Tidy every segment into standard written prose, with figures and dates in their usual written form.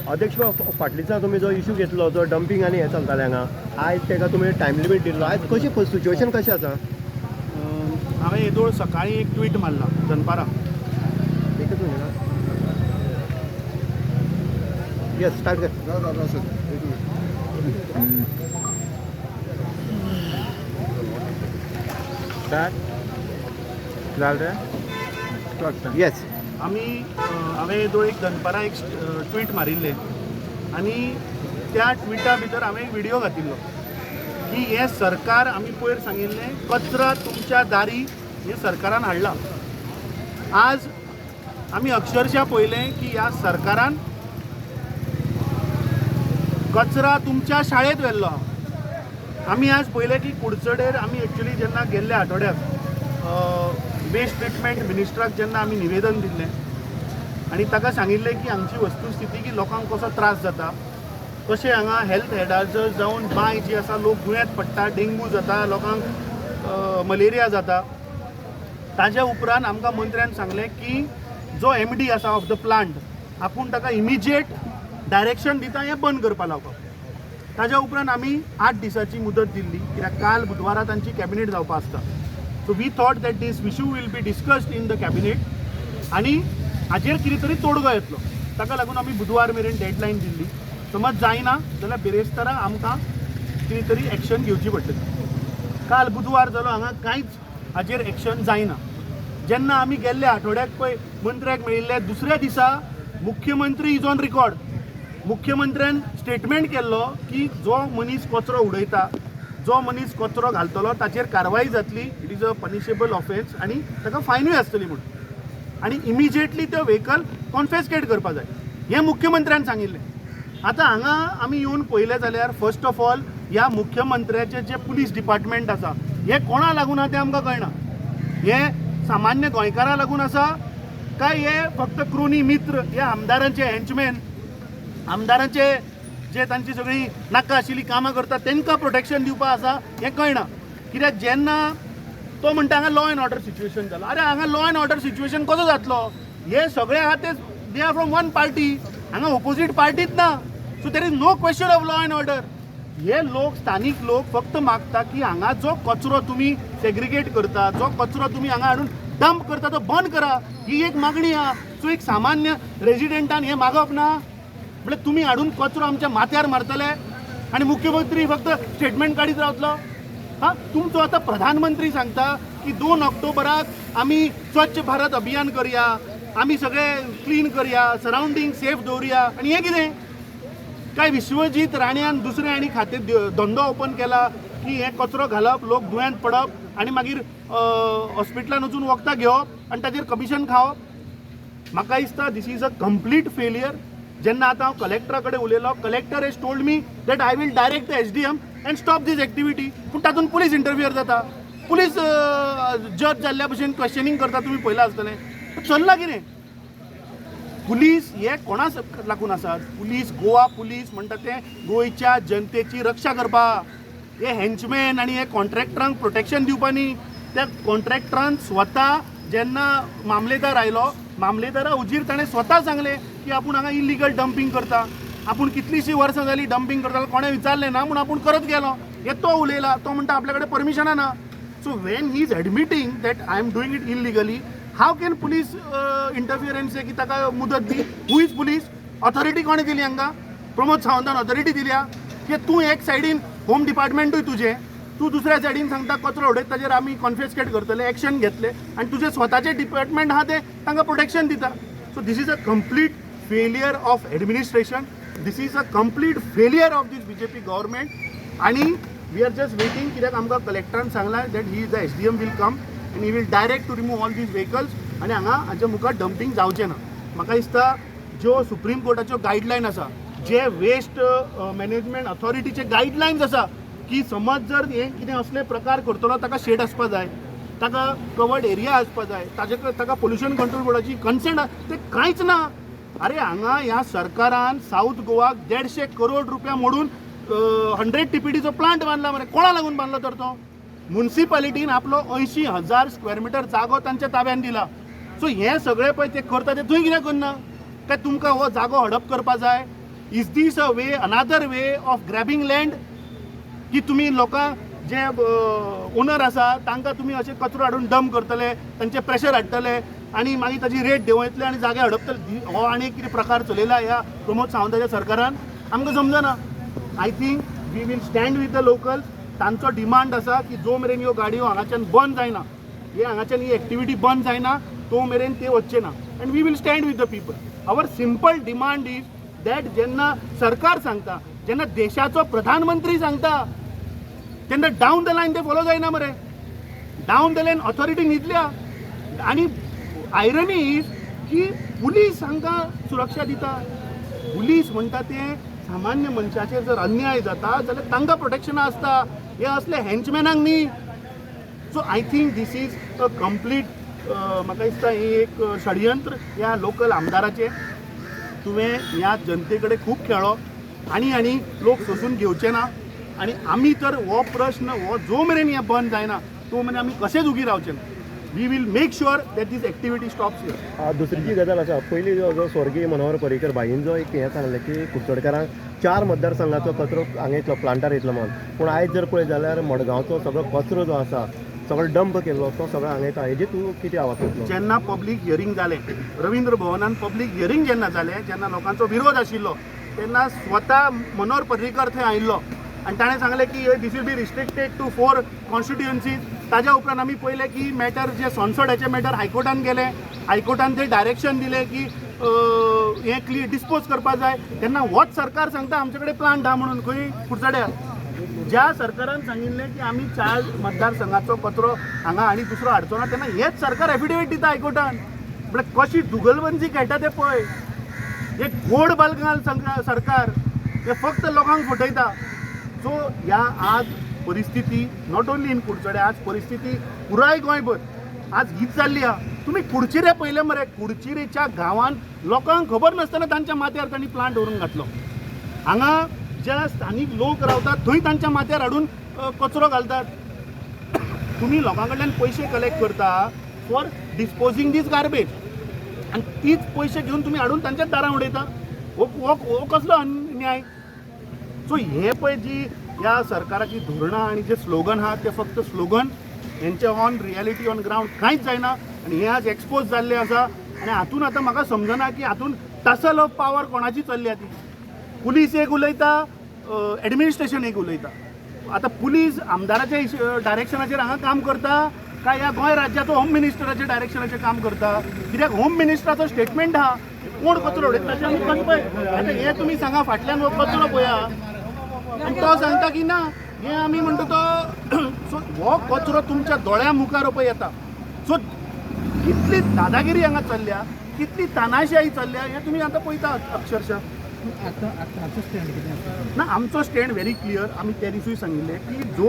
अध्यक्ष फाटली दिसा तुमी जो इशू घेतलो जो डंपिंग आनी हें चलतालें हांगा आयज तेका तुमी टायम लिमीट दिल्लो आयज कशी सिच्युएशन कशें आसा? हांवें येदोळ सकाळी एक ट्वीट मारला दनपारां. एकच मिनिट येस स्टार्ट कर. येस हांवें येदोळ एक दनपारां एक ट्वीट मारिल्लें आनी त्या ट्विटा भितर हांवें एक व्हिडिओ घातिल्लो की हें सरकार आमी पयर सांगिल्लें कचरा तुमच्या दारी हें सरकारान हाडला. आज आमी अक्षरशः पळयलें की ह्या सरकारान कचरा तुमच्या शाळेंत व्हेल्लो आहा. आमी आज पळयलें की कुडचडेर आमी एक्चुली जेन्ना गेल्ल्या आठवड्याक वेस्ट ट्रिटमेंट मिनिस्टराक जेन्ना आमी निवेदन दिल्लें आनी ताका सांगिल्लें की हांगची वस्तुस्थिती की लोकांक कसो त्रास जाता, कशें हांगा हेल्थ हेडाजर जावन बांय जी आसा लोक दुयेंत पडटा, डेंगू जाता, लोकांक मलेरिया जाता. ताज्या उपरांत आमकां मंत्र्यान सांगलें की जो MD आसा ऑफ द प्लांट आपूण ताका इमिजिएट डायरेक्शन दिता हें बंद करपा लावपाक. ताज्या उपरांत आमी 8 दिसांची मुदत दिल्ली कित्याक काल बुधवारा तांची कॅबिनेट जावपा आसता. So we thought that this issue will be discussed in the cabinet आनी हाजेर कितें तरी तोडगो येतलो. ताका लागून आमी बुधवार मेरेन डेडलायन दिल्ली. समज जायना जाल्यार बिरेस्ताराक आमकां कितें तरी एक्शन घेवची पडटली. काल बुधवार जालो हांगा कांयच हाजेर एक्शन जायना. जेन्ना आमी गेल्ल्या आठवड्याक पळय मंत्र्याक मेळिल्ले दुसऱ्या दिसा मुख्यमंत्री इज ऑन रिकॉर्ड. मुख्यमंत्र्यान स्टेटमेंट केल्लो की जो मनीस कचरो उडयता, जो मनीस कचरो घालतलो ताचेर कारवाई जातली, it is a punishable offence आनी ताका फायनूय आसतली म्हणून. आनी इमिजिएटली त्यो व्हेकल कॉन्फेस्केट करपा जाय हें मुख्यमंत्र्यान सांगिल्लें. आतां हांगा आमी येवन पळयलें जाल्यार फर्स्ट ऑफ ऑल ह्या मुख्यमंत्र्याचें जें पुलीस डिपार्टमेंट आसा हें कोणा लागून आसा तें आमकां कळना. हें सामान्य गोंयकारां लागून आसा काय हे फक्त क्रोनी मित्र हे आमदारांचे हेंचमॅन, आमदारांचे जे तांची सगळीं नाका आशिल्लीं कामां करता तांकां प्रोटेक्शन दिवपा आसा हें कळना. कित्याक जेन्ना तो म्हणटा हांगा लॉ एंड ऑर्डर सिच्युएशन जालो, अरे हांगा लॉ एंड ऑर्डर सिच्युएशन कसो जातलो? हे सगळे आहा ते they are from one party, हांगा ओपोजीट पार्टीच ना. So there is no question of law and order. हे लोक स्थानीक लोक फक्त मागता की हांगा जो कचरो तुमी सेग्रिगेट करता, जो कचरो तुमी हांगा हाडून डंप करता तो बंद करा, ही एक मागणी आहा. सो एक सामान्य रेजिडेंटान हें मागप ना म्हणजे तुम्ही हाडून कचरो आमच्या माथ्यार मारतले आणि मुख्यमंत्री फक्त स्टेटमेंट काढीत रावतलो. हां, तुमचो आता प्रधानमंत्री सांगता की 2 ऑक्टोबराक आमी स्वच्छ भारत अभियान करूया, आमी सगळे क्लीन करूया, सराउंडिंग सेफ दवरुया. आणि हे कितें काय विश्वजीत राण्यान दुसरे आनी खाते धंदो ओपन केला की हे कचरो घालप, लोक दुयेंत पडप आणि मागीर हॉस्पिटलान वचून वखदां घेवप आणि ताचेर कमिशन खावप. म्हाका दिसता this is a complete failure. जेन्ना आतां हांव कलेक्टरा कडेन उलयलो, collector has told me that I will direct the SDM and stop this activity. पूण तातूंत पुलीस इंटरफियर जाता, पुलीस जज जाल्ल्या भशेन क्वेश्चनिंग करता. तुमी पळयलां आसतलें चल्लां कितें. पुलीस हे कोणा लागून आसात? पुलीस गोवा पुलीस म्हणटा ते गोंयच्या जनतेची रक्षा करपाक. हे हेंचमॅन आनी हे कॉन्ट्रॅक्टरांक प्रोटेक्शन दिवपा न्ही. त्या कॉन्ट्रॅक्टरान स्वता जेन्ना मामलेदार आयलो, मामलेदारा उजीर ताणें स्वता सांगलें की आपूण हांगा इलिगल डंपिंग करता, आपूण कितलींशीं वर्सां जालीं डंपिंग करता, कोणें विचारलें ना म्हूण आपूण करत गेलो. हे तो उलयला, तो म्हणटा आपल्या कडेन परमिशनां ना. So when he is admitting that I am doing it illegally, how can police interference की ताका मुदत दी? Who is police? ऑथॉरिटी कोणें दिली हांकां? प्रमोद सावंतान ऑथॉरिटी दिल्या की तूं एक सायडीन होम डिपार्टमेंटूय तुजें, तूं दुसऱ्या सायडीन सांगता कचरो उडयता ताजेर आमी कॉन्फेस्केट करतले, एक्शन घेतले, आनी तुजें स्वताचें डिपार्टमेंट आहा तें तांकां प्रोटेक्शन दिता. So this is a complete failure of administration. This is a complete failure of this BJP government. आनी वी आर जस्ट वेटिंग, कित्याक आमकां कलेक्टरान सांगलां that he is the SDM will come आनी he will direct to remove all these vehicles आनी हांगा हाच्या मुखार डंपिंग जावचें ना. म्हाका दिसता ज्यो सुप्रीम कोर्टाच्यो गायडलायन आसा, जे वेस्ट मॅनेजमेंट ऑथॉरिटीचे गायडलायन्स आसा की समज जर हे कितें असले प्रकार करतलो ताका शेड आसपा जाय, ताका कवर्ड एरिया आसपा जाय, ताका पोल्युशन कंट्रोल बोर्डाची कन्सेंट ते कांयच ना. अरे हांगा ह्या सरकारान साऊथ गोवाक 150 करोड रुपया मोडून 100 TPDचो प्लांट बांदला. मरे कोणा लागून बांदलो तर तो? म्युनिसिपालिटीन आपलो 80,000 स्क्वेअर मिटर जागो तांच्या ताब्यान दिला. सो हे सगळे पळय ते करता ते थंय कित्याक करना काय तुमकां हो जागो हडप करपा जाय इज दीस अ वे अनादर वे ऑफ ग्रॅबिंग लँड की तुमी लोकां जे ओनर आसा तांकां तुमी अशें कचरो हाडून डंप करतले तांचे प्रेशर हाडटले आनी मागीर ताजी रेट देंवयतले आनी जागे हडपतले हो आनी कितें प्रकार चलयला ह्या प्रमोद सावंताच्या सरकारान आमकां समजना I think we will stand with the locals तांचो डिमांड आसा की जो मेरेन ह्यो गाडयो हांगाच्यान बंद जायना हे हांगाच्यान ही एक्टिविटी बंद जायना तो मेरेन ते वच्चे ना and we will stand with the people our simple demand is that जेन्ना सरकार सांगता जेन्ना देशाचो प्रधानमंत्री सांगता तेन्ना डावन द लायन ते फॉलो जायना मरे डावन द लायन ऑथॉरिटी न्हिदल्या आनी आयरनी इज की पुलीस हांकां सुरक्षा दिता पुलीस म्हणटा ते सामान्य मनशाचेर जर अन्याय जाता जाल्यार तांकां प्रोटेक्शनां आसता हे असले हेंचमॅनांक न्ही so I think this is a complete म्हाका दिसता ही एक षडयंत्र ह्या लोकल आमदाराचे तुवें ह्या जनते कडेन खूब खेळ्ळो आनी लोक सोंसून घेवचे ना आनी आमी तर हो प्रश्न हो जो मेरेन हें बंद जायना तो मेरेन आमी कशेंच उगी रावचे ना we will make sure that this activity stops here दुसरी जी गजाल आसा पयलीं जो स्वर्गीय मनोहर पर्रीकर भाईन जो एक हें सांगलें की कुडचडकारांक 4 मतदारसंघाचो कचरो हांगा येतलो प्लांटार येतलो म्हणून पूण आयज जर पळयत जाल्यार मडगांवचो सगळो कचरो जो आसा सगळो डंप केल्लो तो सगळो हांगा येता हेजेर तूं कितें आवाज करतलो जेन्ना पब्लीक हियरींग जालें रवींद्र भवनान पब्लीक हियरींग जेन्ना जालें जेन्ना लोकांचो विरोध आशिल्लो तेन्ना स्वता मनोहर पर्रीकर थंय आयिल्लो आनी ताणें सांगलें की दीस will be restricted to 4 constituencies ताज्या उपरांत आमी पळयलें की मॅटर जे सॉन्सोडाचें मॅटर हायकोर्टान गेलें हायकोर्टान थंय डायरेक्शन दिलें की हें डिस्पोज करपा जाय तेन्ना होच सरकार सांगता आमचे कडेन प्लांट आहा म्हणून खंय कुडचड्यार ज्या सरकारान सांगिल्लें की आमी 4 मतदारसंघाचो कचरो हांगा आनी दुसरो हाडचो ना तेन्ना हेच सरकार एफिडेवीट दिता हायकोर्टान म्हळ्यार कशी दुगलबंदी खेळटा ते पळय हे गोड बालगाल सरकार हे फक्त लोकांक फटयता सो ह्या आज परिस्थिती नॉट ओन्ली इन कुडचडे आज परिस्थिती पुराय गोंयभर आज हीच जाल्ली आहा तुमी कुडचिरे पयले मरे कुडचिरेच्या गांवांत लोकांक खबर नासतना तांच्या माथ्यार तांणी प्लांट व्हरून घातलो हांगा ज्या स्थानीक लोक रावतात थंय तांच्या माथ्यार हाडून कचरो घालतात तुमी लोकां कडल्यान पयशे कलेक्ट करता फॉर डिस्पोजींग दीस गार्बेज आनी तीच पयशे घेवन तुमी हाडून तांच्याच दारां उडयता हो कसलो अन्याय सो हे पळय जी ह्या सरकाराची धोरणां आनी जे स्लोगन आहा ते फक्त स्लोगन हेंचे ऑन रियलिटी ऑन ग्रावंड कांयच जायना आनी हे आज एक्सपोज जाल्ले आसा आनी हातून आतां म्हाका समजना की हातून टसल ऑफ पावर कोणाची चल्ली ती पुलीस एक उलयता एडमिनिस्ट्रेशन एक उलयता आतां पुलीस आमदाराच्या डायरेक्शनाचेर हांगा काम करता काय ह्या गोंय राज्याचो होम मिनिस्टराच्या डायरेक्शनाचेर काम करता कित्याक होम मिनिस्टराचो स्टेटमेंट आहा कोण कचरो उडयता ताचें आमी पळय आतां हे तुमी सांगा फाटल्यान हो कचरो पळया आनी तो सांगता की ना हे आमी म्हणटा तो सो हो कचरो तुमच्या दोळ्या मुखार पळय येता सो कितली दादागिरी हांगा चल्ल्या कितली तानाशाही चल्ल्या हे तुमी आतां पळयता अक्षरशः ना आमचो स्टँड व्हेरी क्लियर आमी त्या दिसूय सांगिल्लें की जो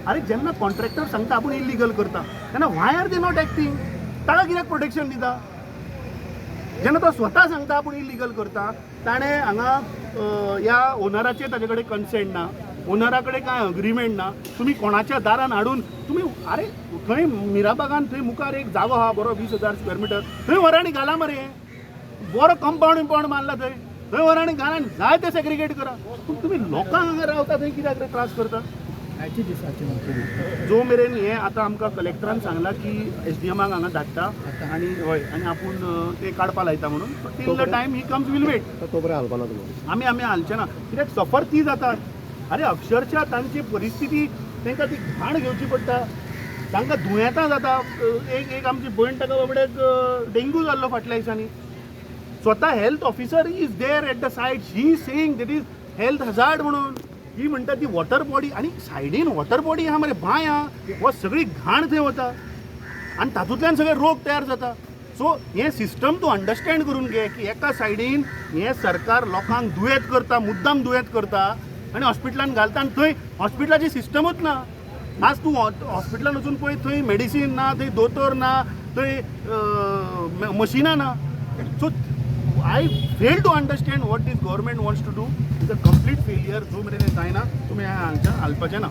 अरे जेन्ना कॉन्ट्रॅक्टर सांगता आपूण इलिगल करता तेन्ना Y are they not acting ताका कित्याक प्रोटेक्शन दिता जेन्ना तो स्वता सांगता आपूण इलिगल करता ताणें हांगा ह्या ओनराचेर ताजे कडेन कन्सेंट ना ओनरा कडेन कांय अग्रिमेंट ना तुमी कोणाच्या दारान हाडून तुमी अरे थंय मिराबागान थंय मुखार एक जागो आहा बरो 20,000 स्क्वेअर मिटर थंय व्हरांनी घाला मरे बरो कंपाऊंड मारला थंय थंय व्हरांनी घाला आनी जाय ते सेग्रिगेट करा पूण तुमी लोकांक हांगा रावता थंय कित्याक त्रास करता जो मेरेन हे आतां आमकां कलेक्टरान सांगला की SDMाक हांगा धाडटा आनी हय आनी आपूण ते काडपा लायता म्हणून till the time he comes will wait तो पर्यंत हालपाना तुमी आमी हालचे ना कित्याक सफर ती जातात अरे अक्षरशः तांची परिस्थिती तांकां ती घाण घेवची पडटा तांकां दुयेंतां जाता एक आमची भयण ताका बाबड्याक डेंग्यू जाल्लो फाटल्या दिसांनी स्वता health officer is there at the said he saying that is health hazard म्हणून ही म्हणटा ती वॉटर बॉडी आनी सायडीन वॉटर बॉडी आहा मरे बांय आहा हो सगळी घाण थंय वता आनी तातूंतल्यान सगळे रोग तयार जाता सो हे सिस्टम तूं अंडरस्टँड करून घे की एका सायडीन हे सरकार लोकांक दुयेंत करता मुद्दाम दुयेंत करता आनी हॉस्पिटलान घालता आनी थंय हॉस्पिटलाची सिस्टमूच ना आज तूं हॉस्पिटलान वचून पळय थंय मेडिसीन ना थंय दोतोर ना थंय मशिनां ना so I fail to understand what this government wants to do is a complete failure जो मेरेन जायना तुमी हालपाचें ना